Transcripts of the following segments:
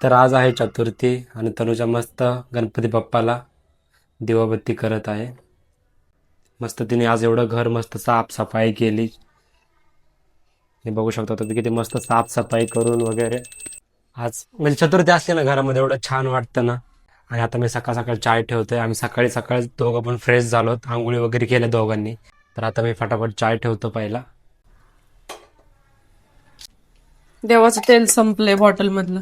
तर आज आहे चतुर्थी आणि तनुजा मस्त गणपती बाप्पाला दिवाबत्ती करत आहे. मस्त तिने आज एवढं घर मस्त साफसफाई केली. हे बघू शकता तुम्ही किती मस्त साफसफाई करून वगैरे आज म्हणजे चतुर्थी असते ना घरामध्ये एवढं छान वाटतं ना. आणि आता मी सकाळ सकाळ चाय ठेवतोय. आम्ही सकाळी सकाळी दोघं पण फ्रेश झालोत, आंघोळी वगैरे केल्या दोघांनी. तर आता मी फटाफट चाय ठेवतो पहिला. देवाचं तेल संपलंय बॉटल मधलं.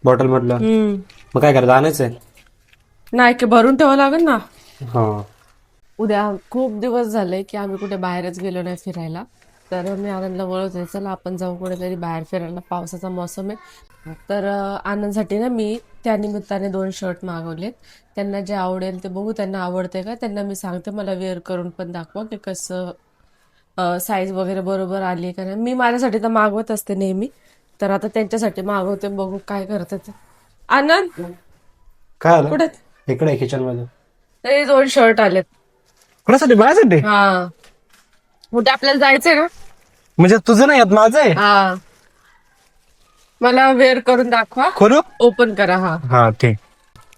बॉटल मधलं मग काय करायचं, आणायचंय? नाही की भरून ठेवावं लागेल ना. हा. उद्या खूप दिवस झाले की आम्ही कुठे बाहेरच गेलो नाही फिरायला. तर मी आनंदला बोलवते, चला आपण जाऊ कुठेतरी बाहेर फिरायला, पावसाचा मोसम आहे. तर आनंदसाठी ना मी त्या निमित्ताने 2 शर्ट मागवलेत. त्यांना जे आवडेल ते बघू, त्यांना आवडते का त्यांना मी सांगते, मला वेअर करून पण दाखवा की कसं साईज वगैरे बरोबर आली का नाही. मी माझ्यासाठी तर मागवत असते नेहमी, तर आता त्यांच्यासाठी मागवते, बघू काय करतात ते. आनंद काय आलं कुठे? इकडे किचन मध्ये? ते 2 शर्ट आलेत. कोणासाठी? माझ्यासाठी? हा, कुठे आपल्याला जायचंय ना. म्हणजे तुझं नाही येत, माझं आहे. हा, मला वेअर करून दाखवा, करू? ओपन करा. हा, हा ठीक.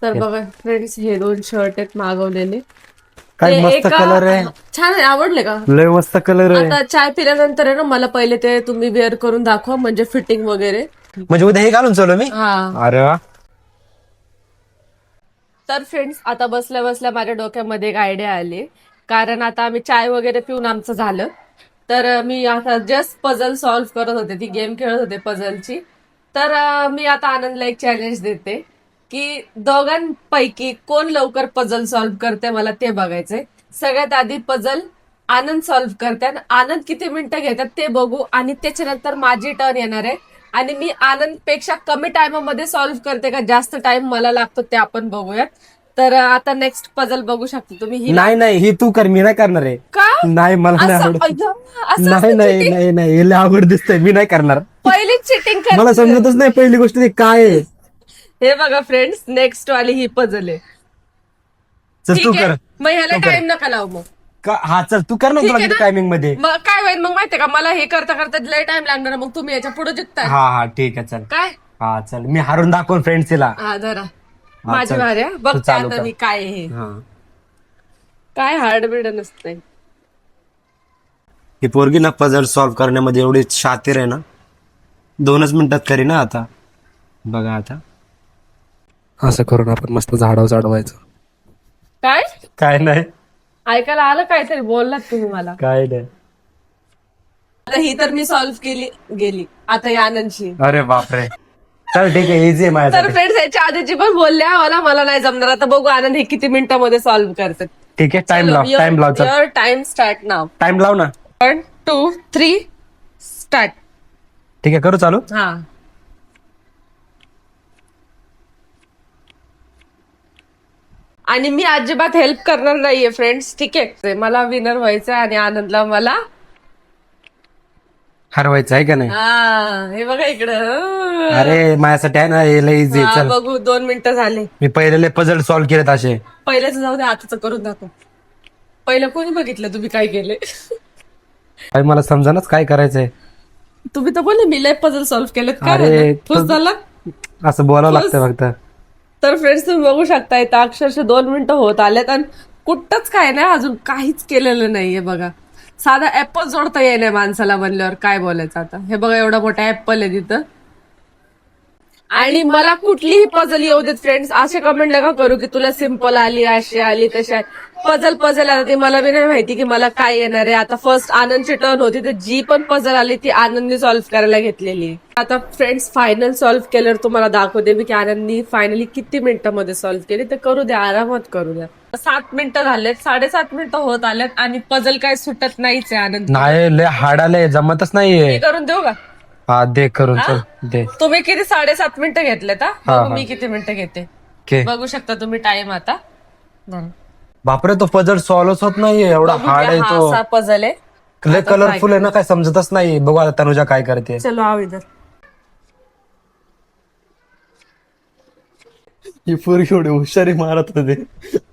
तर बघा फ्रेंड्स, हे 2 शर्ट आहेत मागवलेले. काय ते मस्त कलर आहे. छान आहे, आवडले का? लय मस्त कलर आहे. आता चाय पिल्यानंतर आहे ना, मला पहिले ते तुम्ही वेअर करून दाखवा, म्हणजे फिटिंग वगैरे. म्हणजे उद्या हे घालून चालू मी? हा, अरे वा. तर फ्रेंड्स, आता बसल्या बसल्या माझ्या डोक्यामध्ये एक आयडिया आली. कारण आता आम्ही चाय वगैरे पिऊन आमचं झालं, तर मी आता जस्ट पझल सॉल्व्ह करत होते, ती गेम खेळत होते पझलची. तर मी आता आनंदला एक चॅलेंज देते की दोघांपैकी कोण लवकर पझल सॉल्व्ह करते मला ते बघायचंय. सगळ्यात आधी पझल आनंद सॉल्व्ह करते आणि आनंद किती मिनिटं घेतात ते बघू, आणि त्याच्यानंतर माझी टर्न येणार आहे आणि मी आनंद पेक्षा कमी टाइममध्ये सॉल्व्ह करते का जास्त टाइम मला लागतो ते आपण बघूयात. तर आता नेक्स्ट पझल बघू शकता तुम्ही. ही नाही नाही, ही तू कर, मी नाही करणार आहे. का? नाही, मला नाही असं आवडत. असं नाही असतं नाही cheating? नाही नाही, हिला आवड दिसतंय, मी नाही करणार. पहिली चिटिंग मला समजतच नाही पहिली गोष्ट ते काय आहे. हे बघा फ्रेंड्स, नेक्स्ट वाली ही पझल आहे. चल तू ठीक कर. आहे, मग ह्याला तू कर. टाइम नका लावू मग. हा चल तू कर ना, ठीक तुला आहे किती ना? टायमिंग मध्ये. मग काय होईल मग माहितीये का, मला हे करता करता लय टाइम लागणार, मग तुम्ही याच्या पुढे जिंकताय. हा हा ठीक आहे चल. काय? हा चल, मी हारून दाखवून फ्रेंड्सला. हा धरा, हा, माझी चल. वारी आहे. तू बघते चालू आता कर. मी काय आहे हे. हा. काय हार्ड बिड नसतंय. ही पोरगी ना पझल सॉल्व्ह करण्यामध्ये एवढी शातीर आहे ना, 2च मिनिटात करी ना. आता बघा, आता असं करून आपण मस्त झाडावर चढवायचं. काय काय नाही, ऐकायला आलं? काहीतरी बोललात तुम्ही मला. काय नाही. आता ही तर मी सॉल्व्ह केली गेली, आता या आनंदची. अरे बापरे. चल ठीक आहे, इझी आहे तर माझ्यासाठी. फ्रेंड्स, याच्या आधीची पण बोलल्या मला नाही जमणार. आता बघू आनंद हे किती मिनिटांमध्ये सॉल्व्ह करतात. ठीक आहे, टाइम लाव, टाइम लाव. चल your time start now. Time लाव ना. 1 2 3 स्टार्ट. ठीक आहे, करू चालू. हा, आणि मी अजिबात हेल्प करणार नाहीये फ्रेंड्स, ठीक आहे. मला विनर व्हायचंय आणि आनंदला मला हरवायचं आहे का नाही? हे बघा इकडं. अरे माझ्यासाठी आहे ना, हे लय इझी. चल, बघू, 2 मिनिटं झाले. मी पहिले पझल सॉल्व्ह केलेत असे. पहिल्याच जाऊ दे, आताच करून दाखव. पहिलं कोणी बघितलं तुम्ही काय केले? अरे मला समजानच काय करायचंय. तुम्ही तर बोलले मी लय पझल सॉल्व्ह केलेत. काय अरे, झालं? खुश झाला? असं बोलावं लागतं फक्त. तर फ्रेंड्स, तुम्ही बघू शकता इथं अक्षरशः 2 मिनिटं होत आलेत आणि कुठंच काय नाही, अजून काहीच केलेलं नाहीये. बघा, साधा ऍपल जोडता येईल माणसाला म्हणल्यावर काय बोलायचं आता. हे बघा, एवढा मोठा ऍपल आहे तिथं, आणि मला कुठलीही पझल येऊ देत फ्रेंड्स. असे कमेंट नका करू की तुला सिम्पल आली, अशी आली, तशी आली. पझल आता ते मला बी नाही माहिती की मला काय येणार आहे. आता फर्स्ट आनंदची टर्न होती, तर जी पण पझल आली ती आनंदने सॉल्व्ह करायला घेतलेली आहे. आता फ्रेंड्स, फायनल सॉल्व्ह केल्यावर तुम्हाला दाखवते मी की आनंदनी फायनली किती मिनिटांमध्ये सॉल्व्ह केली. तर करू द्या, आरामात करू द्या. 7 मिनिटं झालेत, 7.5 मिनिटं होत आलेत आणि पझल काय सुटत नाहीच आहे आनंद. नाही, लय हार्ड आले, जमतच नाहीये. हे करून देऊ का? हा दे करून. चल दे. तुम्ही किती 7.5 मिनिटं घेतलेत? हा, बघू हा. मी किती मिनिटं घेते. ओके. बघू शकता तुम्ही टाइम आता. बापरे, तो पझल सॉल्व्ह होत नाहीये, एवढा हार्ड आहे हा तो. असा पझल आहे. लय कलरफुल आहे ना, काय समजतच नाही. बघू आता तनुजा काय करते. चलो आओ इधर. ही पोरगी एवढी हुशारी मारत होते,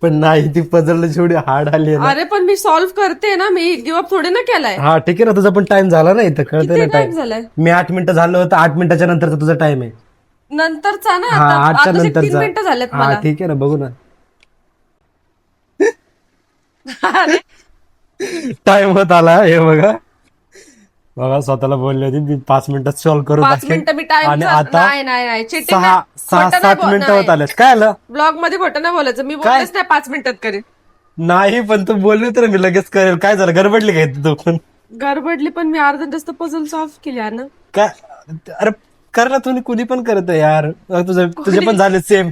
पण नाही, ती पझल जेवढी हार्ड आली आहे ना. अरे पण मी सॉल्व्ह करते ना, मी गिव्ह थोडे ना केलाय. हा ठीक आहे ना, तुझा पण टाइम झाला ना इथं, कळतंय किती ना टाइम टाइम. झालाय? मी 8 मिनिटं झालं होतं, 8 मिनिटाच्या नंतरचा तुझा टाइम आहे. नंतरचा ना हा आता 8च्या आताचे 3 नंतरचा. मिनिटं झालेत हा मला. ठीक आहे ना, बघू ना. अरे, टाइम होत आला हे बघा. बघा स्वतःला बोलले होते मी 5 मिनिटात सॉल्व्ह करून 5 टाकेन. मिनिटं मी टाइम आणि आता नाही चिटिंग 6-7 मिनिटं होत आलेत. काय आलं? ब्लॉग मध्ये खोटं नाही बोलायचं. मी बोललेच नाही 5 मिनिटात करेन. नाही पण तू बोलली तर मी लगेच करेल. काय झालं, गडबडली काय तू पण? गडबडली पण मी अर्धा तास पझल सॉल्व्ह केली ना. काय अरे कर ना, तुम्ही कुणी पण करत यार. तुझे पण झाले सेम.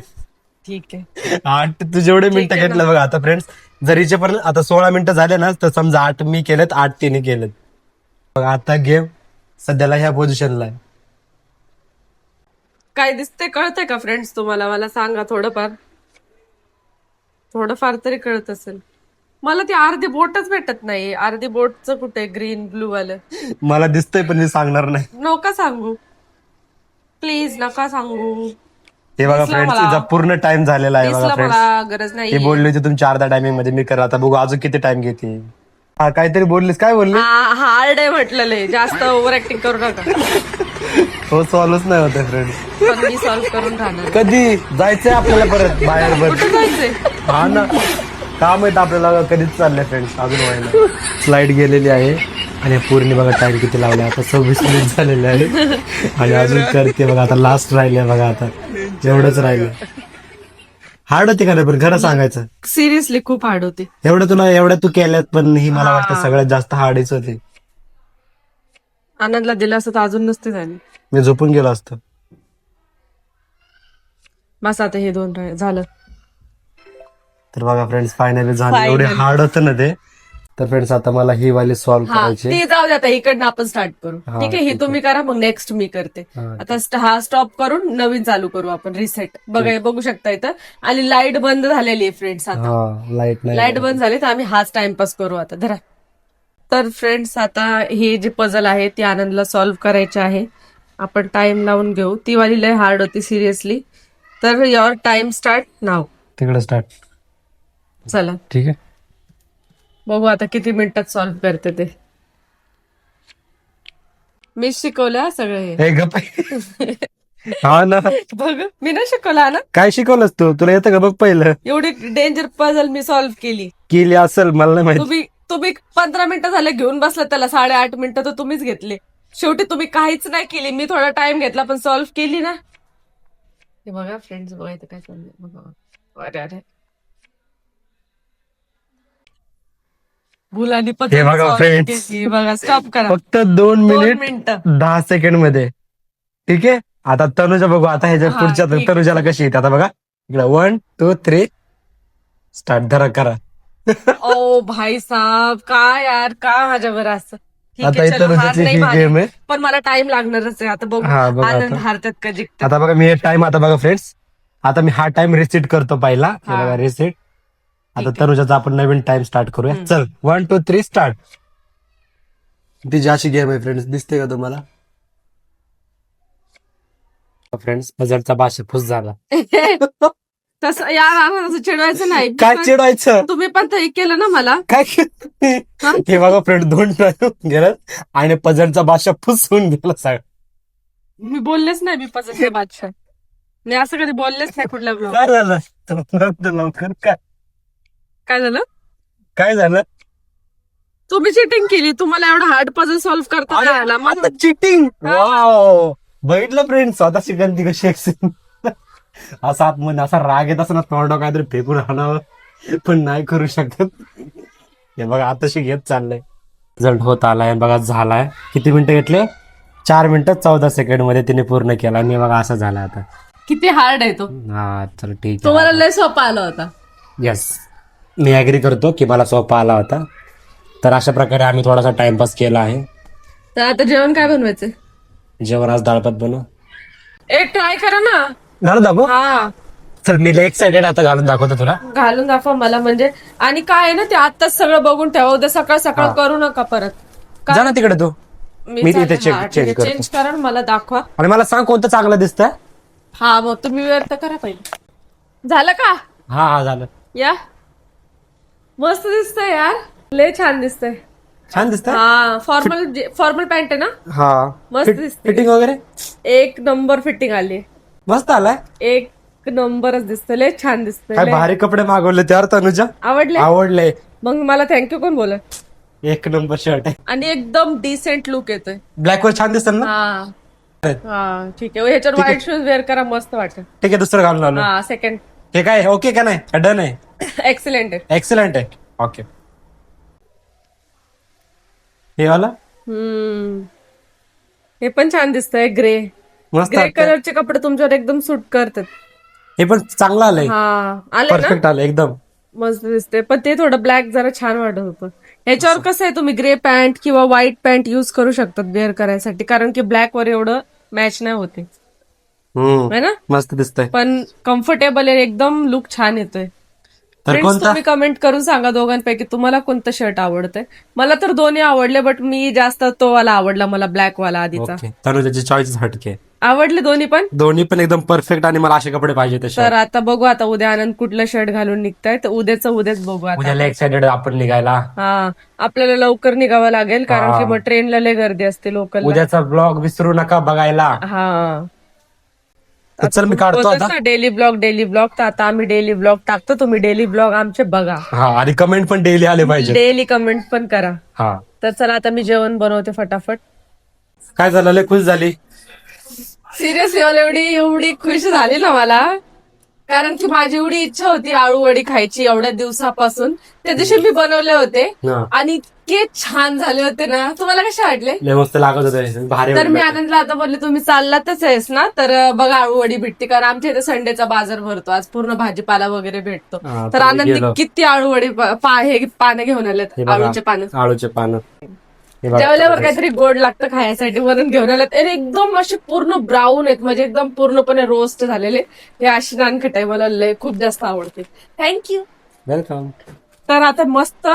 ठीक आहे. 8 तू जेवढे मिनिटं आहे ना. घेतलं बघा आता फ्रेंड्स. जरीचे पण आता 16 मिनिटं झाले ना, तर समजा 8 मी केलेत, 8 तिने केलेत. बघा आता गेम सध्याला ह्या पोझिशनला आहे. काय दिसतंय कळतंय का फ्रेंड्स तुम्हाला? मला सांगा थोडंफार तरी कळत असेल. मला ती अर्धी बोटच भेटत नाही. अर्धी बोटचं कुठे ग्रीन ब्लू वालं? मला दिसतंय पण मी सांगणार नाही. नका सांगू प्लीज, नका सांगू. हे बघा दिसलं फ्रेंड्स, मला. तिचा पूर्ण टाइम झालेला आहे बघा दिसलं फ्रेंड्स. मला, गरज ती नाही. बोलली होती तुमच्या अर्धा टायमिंग मध्ये मी करा. आता बघू अजून किती टाइम घेते. हा काहीतरी बोललीस, काय बोलली? हार्ड आहे म्हटलेलं. जास्त ओव्हर ऍक्टिंग करू नका. हो सॉल्वच नाही होते फ्रेंड्स. पण मी सॉल्व्ह करून राहणार. कधी जायचंय आपल्याला परत बाहेर कुठे जायचंय? हा ना, काम आहेत आपल्याला. कधीच चाललंय फ्रेंड्स, अजून व्हायला. स्लाइड गेलेली आहे आणि पूर्ण बघा टाइम किती लावला. आता 26 मिनिट झालेले आहे आणि अजून करते बघा. आता लास्ट राहिले बघा, आता एवढंच राहिलं. हार्ड होती का नाही पण खरं सांगायचं? सिरियसली खूप हार्ड होती. एवढ्या तू केल्यात पण ही मला वाटतं सगळ्यात जास्त हार्डच होती. आनंदला दिलं असतं तर अजून नसते झाली. मी झोपून गेलो असतो. बस आता हे 2 झालं. तर बघा फ्रेंड्स फायनली झालं. Finally. एवढे हार्ड होतं ना ते. तर फ्रेंड्स आता मला ही वाली सॉल्व्ह हा करायची. ते जाऊ दे, आता इकडनं आपण स्टार्ट करू. हा, ठीक आहे, हे ठीक तुम्ही करा, मग नेक्स्ट मी करते. हा, आता हा स्टॉप करून नवीन चालू करू आपण, रिसेट. बघू शकता इथं. आणि लाईट बंद झालेली आहे फ्रेंड्स. आता हा लाईट नाही. लाईट बंद झाली तर आम्ही हाच टाइमपास करू आता. धरा. तर फ्रेंड्स आता हे जे पझल आहे ती आनंदला सॉल्व्ह करायचे आहे. आपण टाइम लावून घेऊ. ती वाली लय हार्ड होती सिरियसली. तर युअर टाइम स्टार्ट नाव. तिकडे स्टार्ट. चला ठीक आहे. बघू आता किती मिनिटात सॉल्व्ह करते ते. मी शिकवलं सगळं हे. हे गप. हा ना, बघ मी नाही शिकवला ना. काय शिकवलंस तू? तुला येतं का बघ पहिलं? एवढी डेंजर पझल मी सॉल्व्ह केली असेल, मला नाही माहिती. तुम्ही 15 मिनिटं झाले घेऊन बसला त्याला. 8.5 मिनिटं तर तुम्हीच घेतले. शेवटी तुम्ही काहीच नाही केली. मी थोडा टाइम घेतला पण सॉल्व्ह केली ना. हे बघा फ्रेंड्स, बघा इथं काय चाललंय. बघा अरे भुलानी हे बघा friends. बघा स्टॉप करा. फक्त 2 मिनिट मिनिटं. 10 सेकंड मध्ये. ठीक आहे. आता तनुजा बघू. आता ह्याच्या हा, पुढच्या ठीक. तनुजाला कशी येते आता बघा. इकडे 1 2 3 स्टार्ट. धरा करा. ओ भाई साहब, काय यार, का माझ्यावर असं? ठीक आता आहे, इथं चलो, हार तनुजाची नाही ही माने. गेम आहे. पण मला टाइम लागणारच आहे. आता बघू हा, बघा आनंद आता. हारतात का जिंकतात. आता बघा मी टाइम, आता बघा फ्रेंड्स, आता मी हा टाइम रिसेट करतो पहिला. हे हा. बघा रिसेट. आता ठीक आहे. तनुजाचा आपण नवीन टाइम स्टार्ट करूया. चल 1 2 3 स्टार्ट. ती अशी गेम आहे फ्रेंड्स, दिसते का तुम्हाला? फ्रेंड्स बजारचा भाषा फुस झाला. तसं यार असं चिडवायचं नाही. काय चिडवायचं? तुम्ही पण तर हे केलं ना मला. काय हे बघा फ्रेंड, 2 टाइम गेलं आणि पजरचा भाषा फुस होऊन गेला सगळं. मी बोललेच नाही मी पसंत बादशाह. मी असं कधी बोललेच नाही कुठल्या ब्लॉग. काय झालं लवकर? काय झालं? काय झालं? तुम्ही चिटिंग केली. तुम्हाला एवढा हार्ड पझल सॉल्व्ह करता नाही आला. मग चिटिंग. वाव, बघितलं फ्रेंड, स्वतः शिकन ती कशी असा आतमध्ये असा राग येत असं ना, तोंडा काहीतरी फेकून आणावं पण नाही करू शकत. हे बघा आताशी घेत चाललंय. रिझल्ट होत आलाय बघा, झालाय. किती मिनिटं घेतले? 4 मिनिटं 14 सेकंड मध्ये तिने पूर्ण केला. आणि बघा असं झालं आता. किती हार्ड आहे तो. हा चल ठीक तुम्हाला आहे. लय सोपा आला होता. येस, मी ऍग्री करतो की मला सोपा आला होता. तर अशा प्रकारे आम्ही थोडासा टाइमपास केला आहे. तर आता जेवण काय बनवायचं? जेवण आज डाळ भात बनव. एक ट्राय करा ना. घालून दाखव. हा तर मी एक्साइटेड आता घालून दाखवतो तुला. घालून दाखवा मला. म्हणजे आणि काय आहे ना, ते आत्ताच सगळं बघून ठेवा. उद्या सकाळ सकाळ हा. करू नका परत. जा ना तिकडे तू. मी तिथे चेंज करतो. चेंज करा आणि मला दाखवा. आणि मला सांग कोणतं चांगलं दिसतंय. हा मग तुम्ही वेळ तर करा पहिले. झालं का? हा झालं. या मस्त दिसतंय यार. लय छान दिसतंय. छान दिसतंय. हा फॉर्मल पॅन्ट आहे ना. हा मस्त दिसते. फिटिंग वगैरे एक नंबर फिटिंग आली. मस्त आलाय. एक नंबरच दिसतंय, लय छान दिसतंय, काय लय. भारी कपडे मागवले त्यावर तनुजा. आवडले. आवडले. मग मला थँक्यू कोण बोलत. एक नंबर शर्ट आहे. आणि एकदम डिसेंट लुक येतोय. ब्लॅक वर छान दिसत ना. हा ठीक आहे, ह्याच्यावर व्हाईट शूज वेअर करा, मस्त वाटेल. ठीक आहे, दुसरं घालून आलो. हा सेकंड. हे काय ओके का नाही, डन आहे. एक्सलेंट आहे. एक्सलंट आहे. ओके. हे वाला हे पण छान दिसतंय, ग्रे. मस्त ग्रे वाटतंय. कलरचे कपडे तुमच्यावर एकदम सूट करतात. हे पण चांगलं आलंय. हा आले ना, परफेक्ट आलं एकदम. मस्त दिसते. पण ते थोडं ब्लॅक जरा छान वाटत होतं. याच्यावर कसं आहे, तुम्ही ग्रे पॅन्ट किंवा व्हाईट पॅन्ट युज करू शकतात वेअर करायसाठी, कारण की ब्लॅक वर एवढं मॅच नाही होते, है ना. मस्त दिसतंय. पण कम्फर्टेबल आहे एकदम, लुक छान येतोय. तर फ्रेंड्स, कोणता तुम्ही कमेंट करून सांगा दोघांपैकी तुम्हाला कोणतं शर्ट आवडतंय. मला तर दोन्ही आवडले, बट मी जास्त तो वाला आवडला मला, ब्लॅक वाला आधीचा. ओके. तनुजाची चॉईस हटके. आवडले दोन्ही पण. दोन्ही पण एकदम परफेक्ट आणि मला असे कपडे पाहिजे तसे. तर आता बघू, आता उद्या आनंद कुठलं शर्ट घालून निघताय, तर उद्याच बघू आता. उद्याला एक्साइटेड आपण निघायला. हा, आपल्याला लवकर निघावं लागेल, कारण की मग ट्रेनला लय गर्दी असते लोकल. उद्याचा ब्लॉग विसरू नका बघायला. हा, तर चल मी काढतो आता. डेली ब्लॉग तर आता आम्ही डेली ब्लॉग टाकतो, तुम्ही डेली ब्लॉग आमचे बघा. हा, आणि कमेंट पण डेली आले पाहिजे. डेली कमेंट पण करा. हा, तर चला आता मी जेवण बनवते फटाफट. काय झालं, लय खुश झाली. सिरियसली मला एवढी खुश झाली ना मला, कारण की माझी एवढी इच्छा होती आळूवडी खायची एवढ्या दिवसापासून. त्या दिवशी मी बनवले होते हा. आणि इतके छान झाले होते ना. तुम्हाला कसे वाटले. लय मस्त लागत होते, भारी तर मी वाटलं. आनंदला आता बोलले, तुम्ही चाललातच आहेस ना, तर बघा आळूवडी भेटते, कारण आमच्या इथे संडेचा बाजार भरतो, आज पूर्ण भाजीपाला वगैरे भेटतो. हा, तर तर आनंदी गेलो. किती आळूवडी हे पानं घेऊन आलेत, हे बघा, आळूचे पानं. आळूचे पानं. हे बघा. जेवल्यावर काहीतरी गोड लागतं खायसाठी म्हणून घेऊन आलेत. आणि एकदम असे पूर्ण ब्राऊन आहेत, म्हणजे एकदम पूर्णपणे रोस्ट झालेले. हे अशी नानखटाई मला लय खूप जास्त आवडते. थँक्यू. वेलकम. तर आता मस्त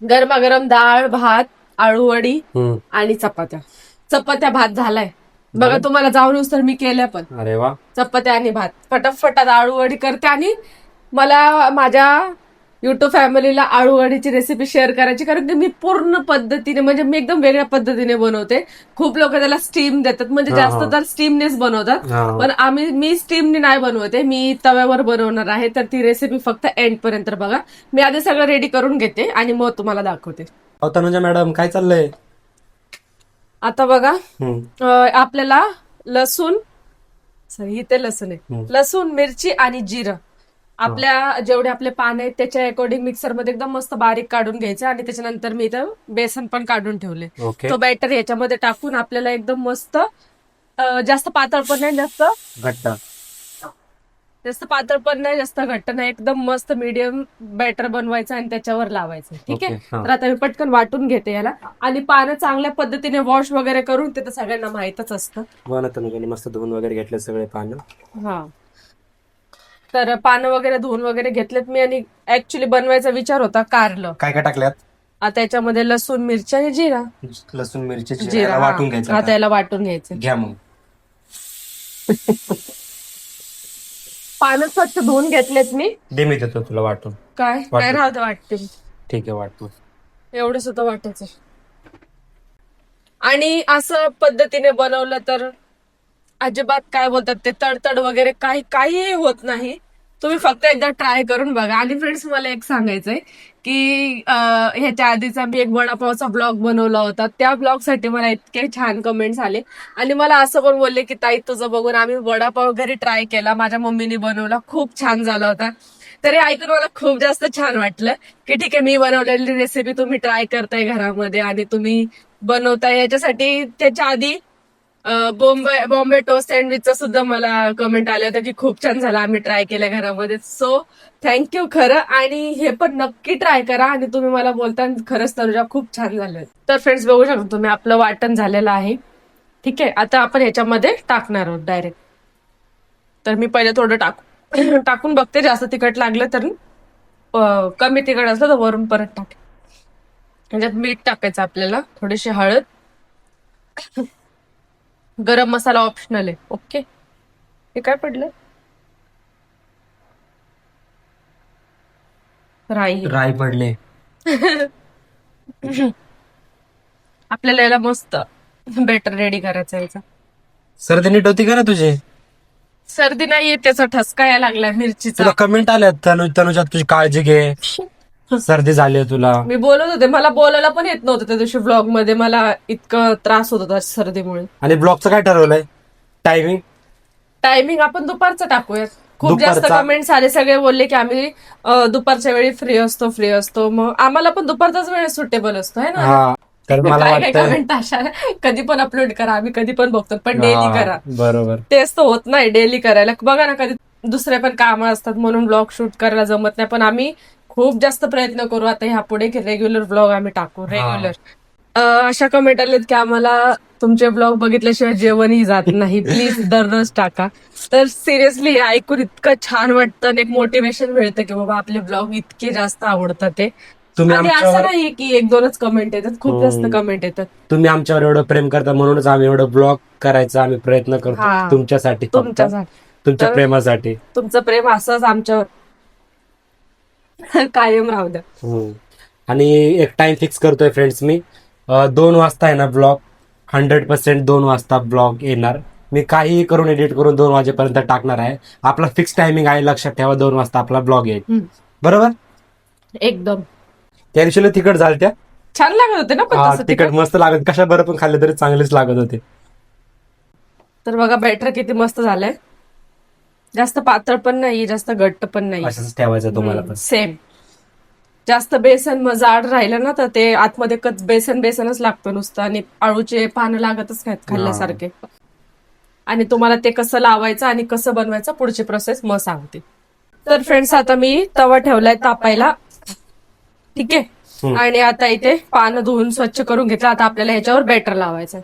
गरमागरम डाळ भात, आळूवडी आणि चपात्या भात झालाय बघा. तुम्हाला जाऊन तर मी केल्या पण. अरे वा. चपात्या आणि भात फटाफट आळूवडी करते, आणि मला माझ्या युट्यूब फॅमिलीला आळूवडीची रेसिपी शेअर करायची, कारण की मी पूर्ण पद्धतीने, म्हणजे मी एकदम वेगळ्या पद्धतीने बनवते. खूप लोक त्याला स्टीम देतात, म्हणजे जास्त तर स्टीमनेच बनवतात, पण मी स्टीमने नाही बनवते, मी तव्यावर बनवणार आहे. तर ती रेसिपी फक्त एंड पर्यंत बघा. मी आधी सगळं रेडी करून घेते आणि मग तुम्हाला दाखवते. तनुजा मॅडम काय चाललंय. आता बघा, आपल्याला लसूण, इथे लसूण आहे, लसूण मिरची आणि जिरं, आपल्या जेवढे आपले पाने आहेत त्याच्या अकॉर्डिंग मिक्सरमध्ये एकदम मस्त बारीक काढून घ्यायचे. आणि त्याच्यानंतर मी इथं बेसन पण काढून ठेवले. तो बॅटर याच्यामध्ये टाकून आपल्याला एकदम मस्त, जास्त पातळ पण नाही, जास्त पातळ पण नाही, जास्त घट्ट नाही, एकदम मस्त मीडियम बॅटर बनवायचं आणि त्याच्यावर लावायचं. ठीक आहे. तर आता मी पटकन वाटून घेते याला, आणि पानं चांगल्या पद्धतीने वॉश वगैरे करून, ते तर सगळ्यांना माहितच असतं. मस्त धुवून वगैरे घेतले सगळे पानं. हा, तर पानं वगैरे धुवून वगैरे घेतलेत मी. आणि ऍक्च्युली बनवायचा विचार होता कारलं. काय काय टाकल्यात. आता याच्यामध्ये लसूण मिरची आणि जिरा. लसूण मिरची जिरा वाटून घ्यायचं. आता याला वाटून घ्यायचं. घ्या मग. पानं स्वच्छ धुवून घेतलेत मी. दे मी देतो तुला वाटून. काय राहतं वाटते. ठीक आहे, वाटतो. एवढं सुद्धा वाटायचं. आणि असं पद्धतीने बनवलं तर अजिबात काय बोलतात ते तडतड वगैरे काही होत नाही. तुम्ही फक्त एकदा ट्राय करून बघा. आणि फ्रेंड्स, मला एक सांगायचंय की ह्याच्या आधीचा मी एक वडापावचा ब्लॉग बनवला होता. त्या ब्लॉगसाठी मला इतके छान कमेंट्स आले, आणि मला असं पण बोलले की ताई, तुझं बघून आम्ही वडापाव घरी ट्राय केला, माझ्या मम्मीने बनवला, खूप छान झाला होता. तरी ऐकून मला खूप जास्त छान वाटलं की ठीक आहे, मी बनवलेली रेसिपी तुम्ही ट्राय करताय घरामध्ये आणि तुम्ही बनवताय. याच्यासाठी त्याच्या आधी बॉम्बे टोस्ट सँडविचचा सुद्धा मला कमेंट आलं होतं की खूप छान झाला, आम्ही ट्राय केलं घरामध्ये. सो थँक्यू खरं. आणि हे पण नक्की ट्राय करा, आणि तुम्ही मला बोलता खरंच तनुजा खूप छान झालं. तर फ्रेंड्स, बघू शकता तुम्ही, आपलं वाटण झालेलं आहे. ठीक आहे. आता आपण ह्याच्यामध्ये टाकणार आहोत डायरेक्ट. तर मी पहिले थोडं टाकून बघते, जास्त तिखट लागलं तर, कमी तिखट असलं तर वरून परत टाक. ह्याच्यात मीठ टाकायचं आपल्याला, थोडीशी हळद, गरम मसाला ऑप्शनल आहे. ओके. हे काय पडलं. राई पडले. आपल्याला याला मस्त बॅटर रेडी करायचं याचा. सर्दी नीट होती का ना तुझे. सर्दी नाहीये, त्याचा ठसका यायला लागलाय मिरचीचा. तुला कमेंट आल्यात तनुजा तुझी काळजी घे, सर्दी झाली आहे तुला. मी बोलत होते, मला बोलायला पण येत नव्हतं त्या दिवशी व्लॉग मध्ये, मला इतकं त्रास होत होता सर्दीमुळे. आणि ब्लॉगचं काय ठरवलंय टायमिंग? टायमिंग आपण दुपारचं टाकूयात. खूप जास्त दुपारचा? कमेंट्स आले, सगळे बोलले की आम्ही दुपारच्या वेळी फ्री असतो. मग आम्हाला पण दुपारचाच वेळ सुटेबल असतो, है ना. हा, तर मला काय वाटतं कमेंट अशा कधी पण अपलोड करा, आम्ही कधी पण बघतो, पण डेली करा. बरोबर. तेच तर होत नाही डेली करायला. बघा ना, कधी दुसरे पण कामं असतात म्हणून ब्लॉग शूट करायला जमत नाही, पण आम्ही खूप जास्त प्रयत्न करू आता ह्या पुढे की रेग्युलर ब्लॉग आम्ही टाकू, रेग्युलर. अशा कमेंट आलेत की आम्हाला तुमचे ब्लॉग बघितल्याशिवाय जेवणही जात नाही, प्लीज दररोज टाका. तर सिरियसली ऐकून इतकं छान वाटतं आणि एक मोटिवेशन मिळतं की बाबा आपले ब्लॉग इतके जास्त आवडतात ते. तुम्ही आणि असं आमच्यावर नाही की एक दोनच कमेंट येतात, खूप जास्त कमेंट येतात. तुम्ही आमच्यावर एवढं प्रेम करता म्हणूनच आम्ही एवढं ब्लॉग करायचा आम्ही प्रयत्न करतो हा. तुमच्यासाठी, फक्त तुमच्यासाठी. तुमच्या तर प्रेमासाठी. तुमचं प्रेम असंच आमच्यावर कायम राहू द्या. आणि एक टाइम फिक्स करतोय फ्रेंड्स मी, 2 वाजता आहे ना ब्लॉग, 100% 2 वाजता ब्लॉग येणार. मी काहीही करून एडिट करून 2 वाजेपर्यंत टाकणार आहे. आपला फिक्स टायमिंग आहे, लक्षात ठेवा, 2 वाजता आपला ब्लॉग येईल. बरोबर. एकदम त्या दिवशीला तिखट झालं त्या, छान लागत होते ना पण तसं तिखट तिखट. मस्त लागत, कशा बरोबर पण खाल्ले तरी चांगलेच लागत होते. तर बघा बॅटर किती मस्त झालंय, जास्त पातळ पण नाही, जास्त घट्ट पण नाही, असंच ठेवायचं तुम्हाला पण. सेम. जास्त बेसन मग जाड राहिलं ना तर ते आतमध्ये बेसनच लागतं नुसतं, आणि आळूचे पानं लागतच नाहीत खाल्ल्यासारखे. आणि तुम्हाला ते कसं लावायचं आणि कसं बनवायचं पुढची प्रोसेस मग सांगते. तर फ्रेंड्स, आता मी तवा ठेवलाय तापायला, ठीक आहे. आणि आता इथे पानं धुवून स्वच्छ करून घेतलं. आता आपल्याला ह्याच्यावर बॅटर लावायचं.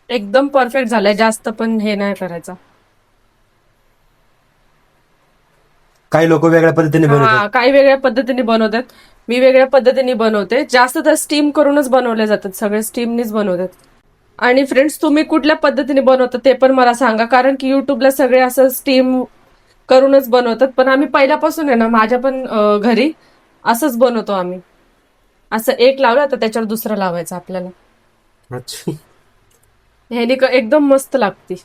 एकदम परफेक्ट झालंय, जास्त पण हे नाही करायचं. काही लोक वेगळ्या पद्धतीने बनवतात. काही वेगळ्या पद्धतीने बनवतात, मी वेगळ्या पद्धतीने बनवते. जास्त तर स्टीम करूनच बनवले जातात, सगळे स्टीमनीच बनवतात. आणि फ्रेंड्स, तुम्ही कुठल्या पद्धतीने बनवता ते पण मला सांगा, कारण की युट्यूबला सगळे असं स्टीम करूनच बनवतात, पण आम्ही पहिल्यापासून आहे ना, माझ्या पण घरी असंच बनवतो आम्ही. असं एक लावलं तर त्याच्यावर दुसरं लावायचं आपल्याला. अच्छा. ह्यानी एकदम मस्त लागते.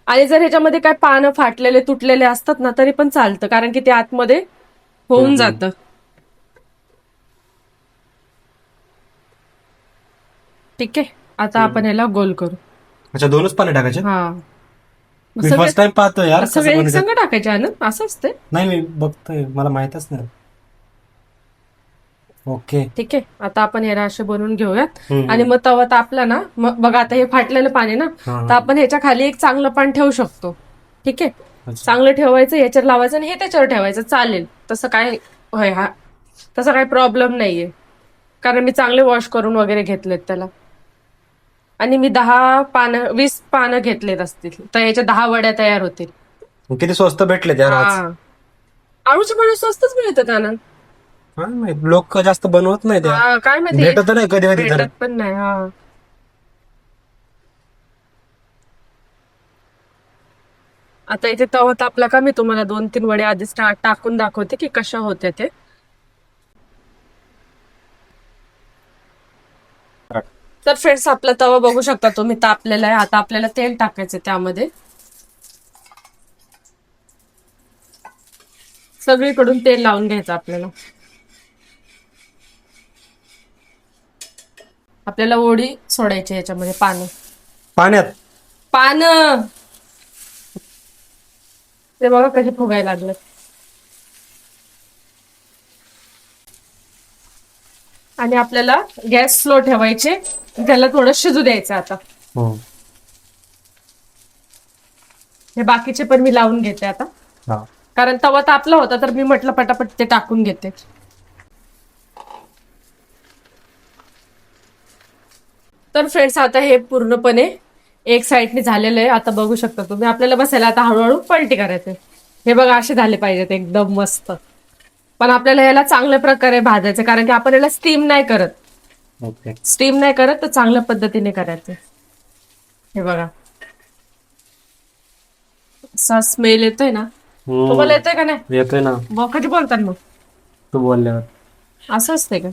आणि जर ह्याच्यामध्ये काय पानं फाटलेले तुटलेले असतात ना तरी पण चालतं, कारण की ते आतमध्ये होऊन जातं. ठीक आहे, आता आपण ह्याला गोल करू. अच्छा, 2च पाने टाकायचे? हा, मी फर्स्ट टाइम पाहतो यार. सगळे एक संग टाकायचे ना, असं असते. नाही, मी बघतोय, मला माहितच नाही. ओके, ठीक आहे, आता आपण ह्याला असे बनवून घेऊयात. आणि मग तवा तापला ना, मग बघा आता हे फाटलेलं पाणी ना, तर आपण ह्याच्या खाली एक चांगलं पान ठेवू शकतो. ठीक आहे, चांगलं ठेवायचं, ह्याच्यावर लावायचं आणि हे त्याच्यावर ठेवायचं, चालेल. तसं काय तसा काही प्रॉब्लेम नाहीये, कारण मी चांगले वॉश करून वगैरे घेतलेत त्याला. आणि मी 20 पानं घेतलेत असतील, तर याच्या 10 वड्या तयार होतील. किती स्वस्त भेटले त्याला आज. आळूचे पानं स्वस्तच मिळतात आनंद. लोक जास्त बनवत नाही त्या, काय माहिती, भेटत नाही कधी कधी तर. भेटत पण नाही. आता इथे तवा तापला का, मी तुम्हाला 2-3 वडे आधीच टाकून दाखवते की कशा होत्या ते. तर फ्रेंड्स, आपला तवा बघू शकता तुम्ही तापलेला आहे. आता आपल्याला तेल टाकायचं त्यामध्ये, सगळीकडून तेल लावून घ्यायचं आपल्याला. आपल्याला वडी सोडायची याच्यामध्ये, पाण्यात. पानं ते बघा कसे फुगायला लागले. आणि आपल्याला गॅस स्लो ठेवायचे, त्याला थोडं शिजू द्यायचं. आता हे बाकीचे पण मी लावून घेते आता, कारण तवा तापला होता तर मी म्हटलं पटापट ते टाकून घेते. तर फ्रेंड्स, आता हे पूर्णपणे एक साईडने झालेलं आहे. आता बघू शकता तुम्ही, आपल्याला बसायला आता हळूहळू पलटी करायचे. हे बघा असे झाले पाहिजेत एकदम मस्त. पण आपल्याला याला चांगल्या प्रकारे भाजायचं, कारण की आपण याला स्टीम नाही करत. स्टीम नाही करत तर चांगल्या पद्धतीने करायचं. हे बघा असा स्मेल येतोय ना, तुम्हाला येतोय का नाही? येतोय ना. कधी बोलतात मग तू बोलल्यावर असं असतंय का?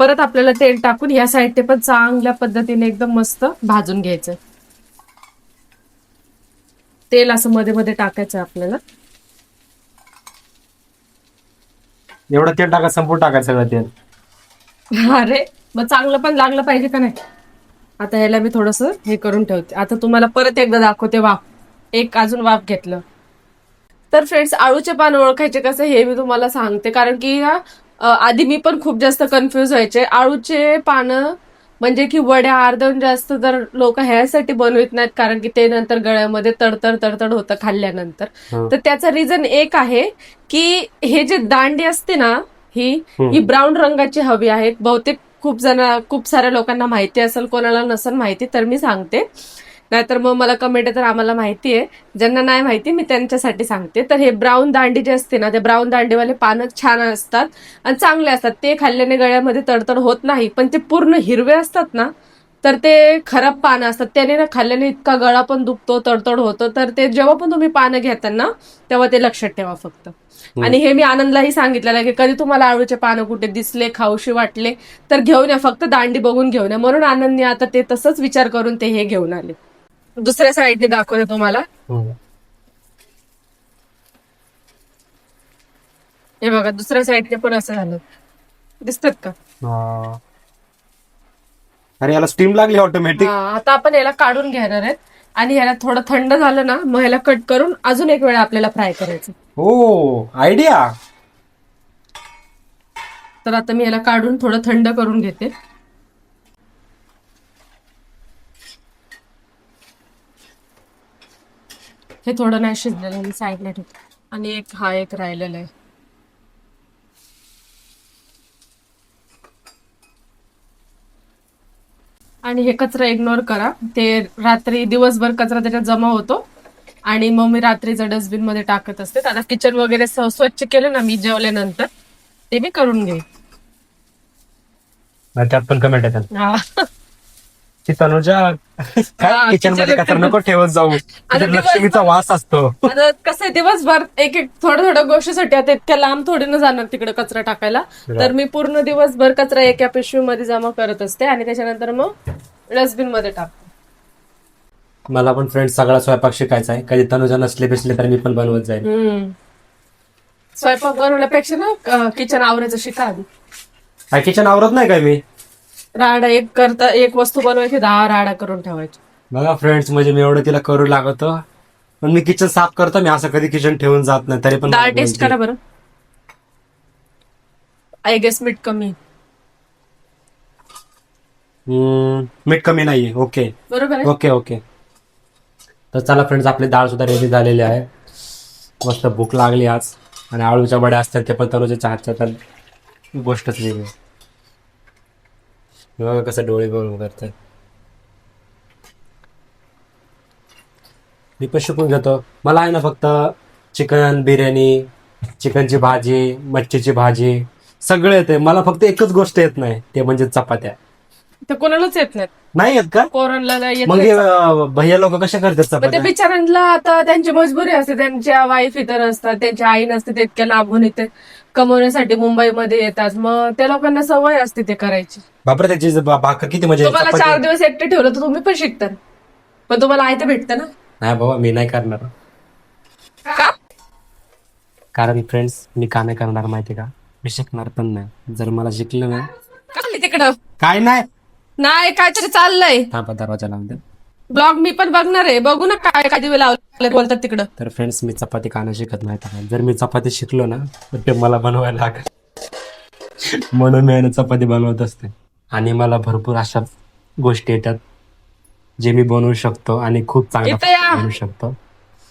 परत आपल्याला तेल टाकून या साईडने पण चांगल्या पद्धतीने एकदम मस्त भाजून घ्यायचं. तेल असं मध्ये मध्ये टाकायचं आपल्याला. एवढं तेल टाका, संपूर्ण टाकायचं सगळं तेल. अरे मग चांगलं पण लागलं पाहिजे का नाही. आता ह्याला मी थोडस हे करून ठेवते. आता तुम्हाला परत एकदा दाखवते वाफ. एक अजून वाफ घेतलं. तर फ्रेंड्स, आळूचे पान ओळखायचे कसे हे मी तुम्हाला सांगते. कारण की आधी मी पण खूप जास्त कन्फ्युज व्हायचे. आळूचे पानं म्हणजे की वड्या अर्धवून जास्त तर लोक ह्यासाठी बनवत नाहीत, कारण की ते नंतर गळ्यामध्ये तडतड तडतड होतं खाल्ल्यानंतर. तर त्याचं रिझन एक आहे की हे जे दांडी असते ना, ही ब्राऊन रंगाची हवी आहे. बहुतेक खूप साऱ्या लोकांना माहिती असेल, कोणाला नसेल माहिती तर मी सांगते. नाहीतर मग मला कमेंट आहे तर आम्हाला माहिती आहे. ज्यांना नाही माहिती मी त्यांच्यासाठी सांगते. तर हे ब्राऊन दांडी जे असते ना, ते ब्राऊन दांडीवाले पानं छान असतात आणि चांगले असतात. ते खाल्ल्याने गळ्यामध्ये तडतड होत नाही. पण ते पूर्ण हिरवे असतात ना, तर ते खराब पानं असतात. त्याने ना खाल्ल्याने इतका गळा पण दुखतो, तडतड होतं. तर ते जेव्हा पण तुम्ही पानं घेता ना, तेव्हा ते लक्षात ठेवा फक्त. आणि हे मी आनंदलाही सांगितलेलं आहे की कधी तुम्हाला आळूचे पानं कुठे दिसले, खाऊशी वाटले तर घेऊन या. फक्त दांडी बघून घेऊन या. म्हणून आनंदने आता ते तसंच विचार करून ते हे घेऊन आले. दुसऱ्या साईडने दाखवते तुम्हाला. हे बघा, दुसऱ्या साईडने पण असं झालं. दिसतात का? अरे याला स्टीम लागली ऑटोमॅटिक. आता आपण याला काढून घेणार आहेत आणि ह्याला थोडं थंड झालं ना, मग ह्याला कट करून अजून एक वेळा आपल्याला फ्राय करायचं. हो, आयडिया. तर आता मी ह्याला काढून थोडं थंड करून घेते. हे थोडं नाही शिजलेलं, मी साईडला ठेवते. आणि एक राहिलेला आहे. आणि हे कचरा इग्नोर करा. ते रात्री दिवसभर कचरा त्याच्यात जमा होतो आणि मग मी रात्रीचं डस्टबिन मध्ये टाकत असते. आता किचन वगैरे स्वच्छ केलं ना मी जेवल्यानंतर, ते मी करून घेईन. त्यात पण कमेंट येतात की तनुजा काय किचन मध्ये कचरा नको ठेवत जाऊ, लक्ष्मीचा वास असतो. आता कसं आहे, दिवसभर एक थोड्या थोड्या गोष्टीसाठी आता इतक्या लांब थोडी न जाणार तिकडे कचरा टाकायला. तर मी पूर्ण दिवसभर कचरा एका पिशवीमध्ये जमा करत असते आणि त्याच्यानंतर मग डस्टबिन मध्ये टाकते. मला पण फ्रेंड सगळा स्वयंपाक शिकायचा आहे. कधी तनुजा नसले बिसले तर मी पण बनवत जाईल. स्वयंपाक बनवण्यापेक्षा ना किचन आवरायचं शिका आधी. किचन आवरत नाही काय मी. राडा एक वस्तू बनवायची 10 राडा करून ठेवायची. बघा फ्रेंड्स, म्हणजे मी एवढं तिला करू लागतो, पण मी किचन साफ करतो. मी असं कधी किचन ठेवून जात नाही. तरी पण डाळ टेस्ट करा बरं. आय गेस मीठ कमी. मीठ कमी नाहीये. ओके बरोबर. Okay okay. तर चला फ्रेंड्स, आपली डाळ सुद्धा रेडी झालेली आहे. मस्त भूक लागली आज. आणि आळूच्या वड्या असतात ते पण तनुजाच्या हातच्या, तर गोष्टच वेगळी. बघा कसं डोळे बघून करतात. मी पण शिकून घेतो. मला आहे ना फक्त चिकन बिर्याणी, चिकनची भाजी, मच्छीची भाजी सगळं येते. मला फक्त एकच गोष्ट येत नाही, ते म्हणजे चपात्या. ते कोणालाच येत नाहीत. नाही येत का? कोणाला येत मग नाही. हे भैया लोक कशा करतात पण ते चपात्या? बिचाऱ्यांना आता त्यांची मजबुरी असते. त्यांच्या वाईफ इतर असतात, त्यांची आई नसते, ते इतक्या लांबून इथे कमवण्यासाठी मुंबईमध्ये येतात. मग त्या लोकांना सवय असते ते करायची. बापरे, त्याची भाकर किती म्हणजे तुम्हाला 4 दिवस एकटे ठेवलं तर तुम्ही पण शिकतात. पण तुम्हाला आयतं भेटतं ना. नाही बाबा, मी नाही करणार. का? कारण फ्रेंड्स, मी का नाही करणार माहिती का? मी शिकणार पण नाही. जर मला शिकलं ना, काय तिकडं काय नाही काहीतरी चाललंय. थांबा, दरवाजा लावून दे. ब्लॉग मी पण बघणार आहे. बघू ना काय काय दिवे लावले बोलतात तिकडं. तर फ्रेंड्स, मी चपाती का नाही शिकत माहिती का? जर मी चपाती शिकलो ना तर ते मला बनवायला लागेल. म्हणून मी चपाती बनवत असते. आणि मला भरपूर अशा गोष्टी येतात जे मी बनवू शकतो आणि खूप चांगलं बनवू शकतो.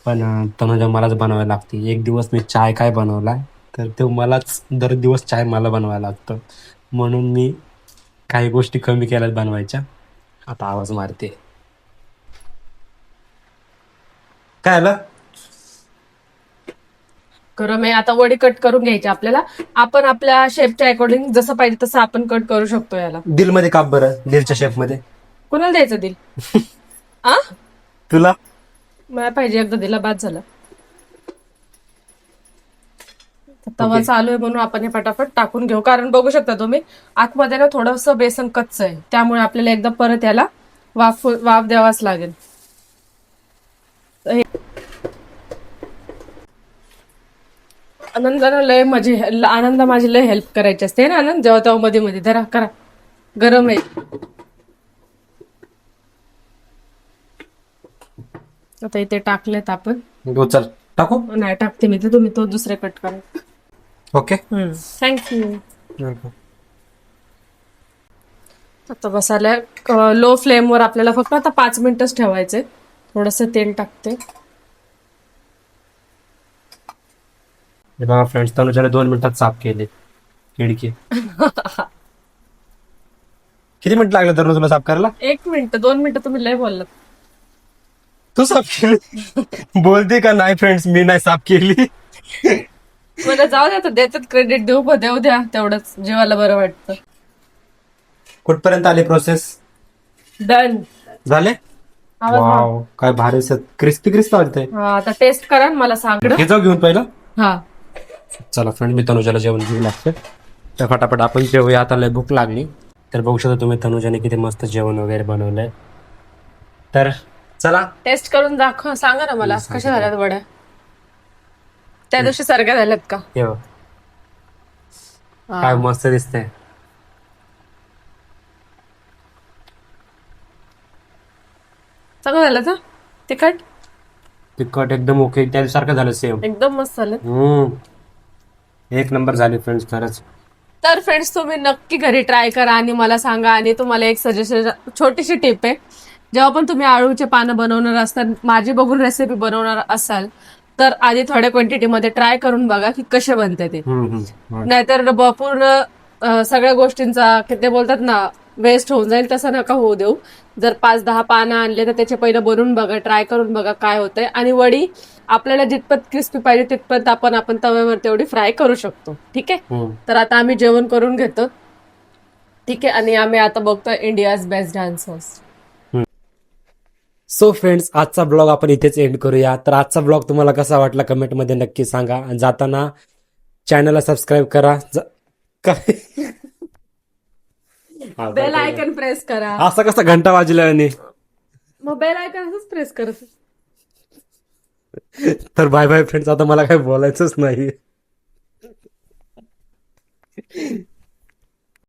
पण तनुजा मलाच बनवायला लागते. एक दिवस मी चाय काय बनवलाय तर ते मलाच दर दिवस चाय मला बनवायला लागतं. म्हणून मी काही गोष्टी कमी केल्यात बनवायच्या. आता आवाज मारते काय आलं? गरम आहे. आता वडी कट करून घ्यायची आपल्याला. आपण आपल्या शेपच्या अकॉर्डिंग जसं पाहिजे तसं आपण कट करू शकतो. याला दिल मध्ये काप बरं, दिलच्या शेप मध्ये. कुणाला द्यायचं दिल? तुला मला पाहिजे, एकदा दिला बाद झाला. तवा चालू आहे म्हणून आपण हे पटापट टाकून घेऊ, कारण बघू शकता तुम्ही आतमध्ये ना थोडंसं बेसन कच्चं आहे, त्यामुळे आपल्याला एकदा परत याला वाफ द्यावाच लागेल. आनंद माझी लय हेल्प करायची असते ना आनंद, जेव्हा तेव्हा मध्ये मध्ये धरा करा, गरम आहे. आता इथे टाकलेत आपण. चल टाकू. नाही टाकते मी, तर तुम्ही तो दुसरे कट करा. Okay thank you. आता बसायला लो फ्लेमवर आपल्याला फक्त आता 5 मिनिटच ठेवायचे. थोडस तेल टाकते. बघा फ्रेंड्स, तनुजाने 2 मिनिटात साफ केले खिडकी. किती मिनिट लागले तर तुला साफ करायला? 1 मिनिट 2 मिनिटं तुम्ही लय बोललात. तू साफ केली बोलते का नाही? फ्रेंड्स, मी नाही साफ केली. मला जाऊ द्या, देतात क्रेडिट, देऊ द्या तेवढंच, जीवाला बरं वाटतं. कुठपर्यंत आली प्रोसेस? डन झाले. आवाज वाव, काय भारी क्रिस्पी क्रिस्पी वाटतंय. हा, आता टेस्ट करा आणि मला सांग. हे जाऊ घेऊन पहिलं. हा चला फ्रेंड, मी तनुजाला जेवण घेऊ लागते. तर फटाफट आपण जेवूया, आता लय भूक लागली. तर बघू शकता तुम्ही तनुजाने किती मस्त जेवण वगैरे बनवलंय. तर चला टेस्ट करून दाखव, सांगा ना मला कशा झाल्यात वड्या. त्या दिवशी सारख्या झाल्यात का? हे बघ, काय मस्त दिसतंय. सगळं झालं का? तिखट एकदम ओके, त्यासारखं झालं सेम. एकदम मस्त झालं. एक नंबर झाले फ्रेंड्स, खरंच. तर फ्रेंड्स, तुम्ही नक्की घरी ट्राय करा आणि मला सांगा. आणि तुम्हाला एक सजेशन, छोटीशी टिप आहे, जेव्हा पण तुम्ही आळूचे पानं बनवणार असतात, माझी बघून रेसिपी बनवणार असाल, तर आधी थोड्या क्वांटिटीमध्ये ट्राय करून बघा की कसे बनते ते. नाहीतर पूर्ण सगळ्या गोष्टींचा ते बोलतात ना, वेस्ट होऊन जाईल, तसं नका होऊ देऊ. जर 5-10 पानं आणले तर त्याचे पहिलं बनवून बघा, ट्राय करून बघा काय होतंय. आणि वडी आपल्याला जितपत क्रिस्पी पाहिजे तितपत आपण तव्यावर तेवढी फ्राय करू शकतो. ठीक आहे. तर आता आम्ही जेवण करून घेतो. ठीक आहे. आणि आम्ही आता बघतोय India's best dancers. So friends, आजचा ब्लॉग आपण इथेच एंड करूया. तर आजचा ब्लॉग तुम्हाला कसा वाटला कमेंटमध्ये नक्की सांगा. आणि जाताना चॅनलला सबस्क्राईब करा. काय बेल आयकन प्रेस करा. असा कसा घंटा वाजला आणि मग बेल आयकन असंच प्रेस करत. तर बाय बाय फ्रेंड्स, आता मला काही बोलायचंच नाही.